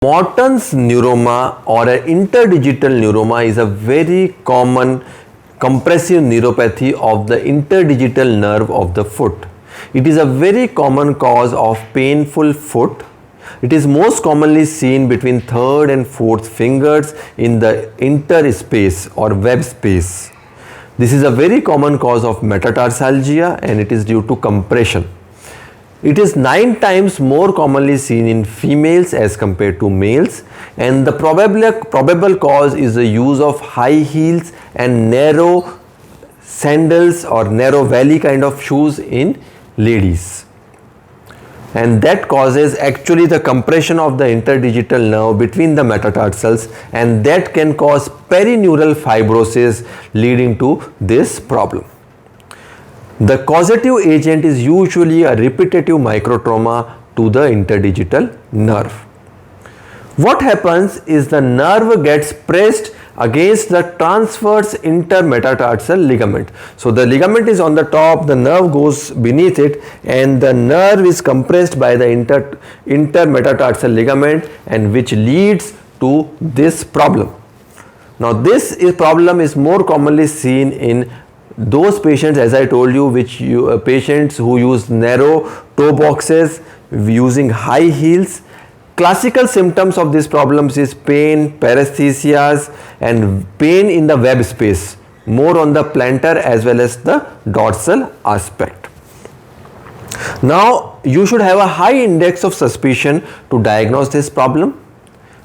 Morton's neuroma or an interdigital neuroma is a very common compressive neuropathy of the interdigital nerve of the foot. It is a very common cause of painful foot. It is most commonly seen between third and fourth fingers in the interspace or web space. This is a very common cause of metatarsalgia and it is due to compression. It is 9 times more commonly seen in females as compared to males, and the probable cause is the use of high heels and narrow sandals or narrow valley kind of shoes in ladies. And that causes actually the compression of the interdigital nerve between the metatarsals, and that can cause perineural fibrosis leading to this problem. The causative agent is usually a repetitive microtrauma to the interdigital nerve. What happens is the nerve gets pressed against the transverse intermetatarsal ligament. So the ligament is on the top, the nerve goes beneath it, and the nerve is compressed by the intermetatarsal ligament, and which leads to this problem. Now this problem is more commonly seen in those patients, as I told you, patients who use narrow toe boxes using high heels. Classical symptoms of these problems is pain, paresthesias, and pain in the web space, more on the plantar as well as the dorsal aspect. Now you should have a high index of suspicion to diagnose this problem.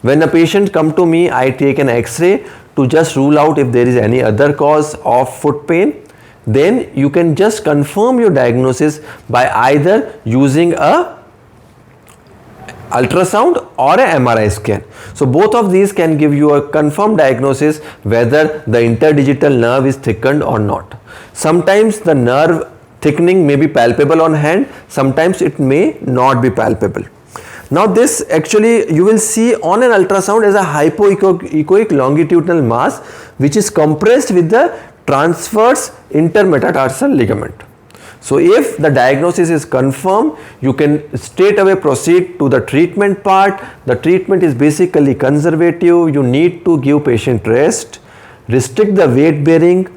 When a patient comes to me, I take an X-ray to just rule out if there is any other cause of foot pain. Then you can just confirm your diagnosis by either using a ultrasound or a MRI scan. So both of these can give you a confirmed diagnosis whether the interdigital nerve is thickened or not. Sometimes the nerve thickening may be palpable on hand, sometimes it may not be palpable. Now this actually you will see on an ultrasound as a hypoechoic longitudinal mass which is compressed with the transverse intermetatarsal ligament. So if the diagnosis is confirmed, you can straight away proceed to the treatment part. The treatment is basically conservative. You need to give patient rest, restrict the weight bearing,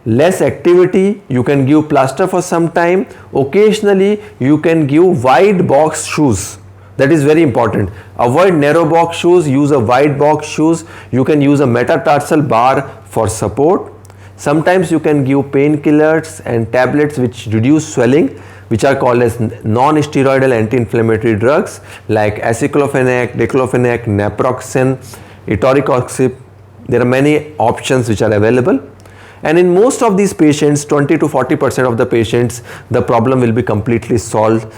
less activity. You can give plaster for some time. Occasionally you can give wide box shoes. That is very important. Avoid narrow box shoes, use a wide box shoes. You can use a metatarsal bar for support. Sometimes you can give painkillers and tablets which reduce swelling, which are called as non-steroidal anti-inflammatory drugs like aceclofenac, diclofenac, naproxen, etoricoxib. There are many options which are available. And in most of these patients, 20 to 40% of the patients, the problem will be completely solved.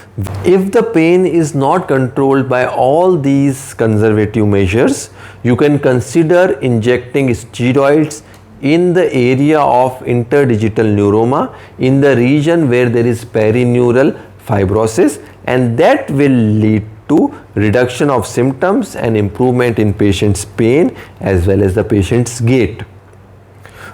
If the pain is not controlled by all these conservative measures, you can consider injecting steroids in the area of interdigital neuroma, in the region where there is perineural fibrosis, and that will lead to reduction of symptoms and improvement in patient's pain as well as the patient's gait.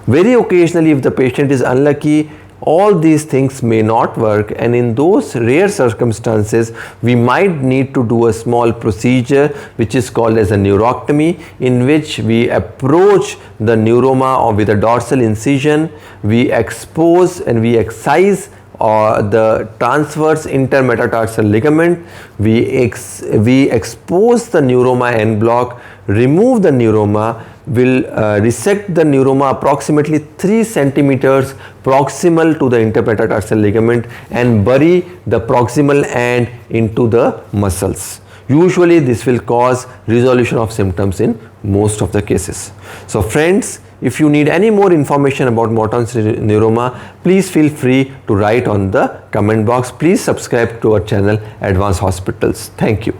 Very occasionally, if the patient is unlucky, all these things may not work, and in those rare circumstances we might need to do a small procedure which is called as a neurotomy, in which we approach the neuroma or with a dorsal incision, we expose and we excise the transverse intermetatarsal ligament, we expose the neuroma en bloc, remove the neuroma, will resect the neuroma approximately 3 centimeters proximal to the intermetatarsal ligament and bury the proximal end into the muscles. Usually this will cause resolution of symptoms in most of the cases. So friends, if you need any more information about Morton's neuroma, please feel free to write on the comment box. Please subscribe to our channel Advanced Hospitals. Thank you.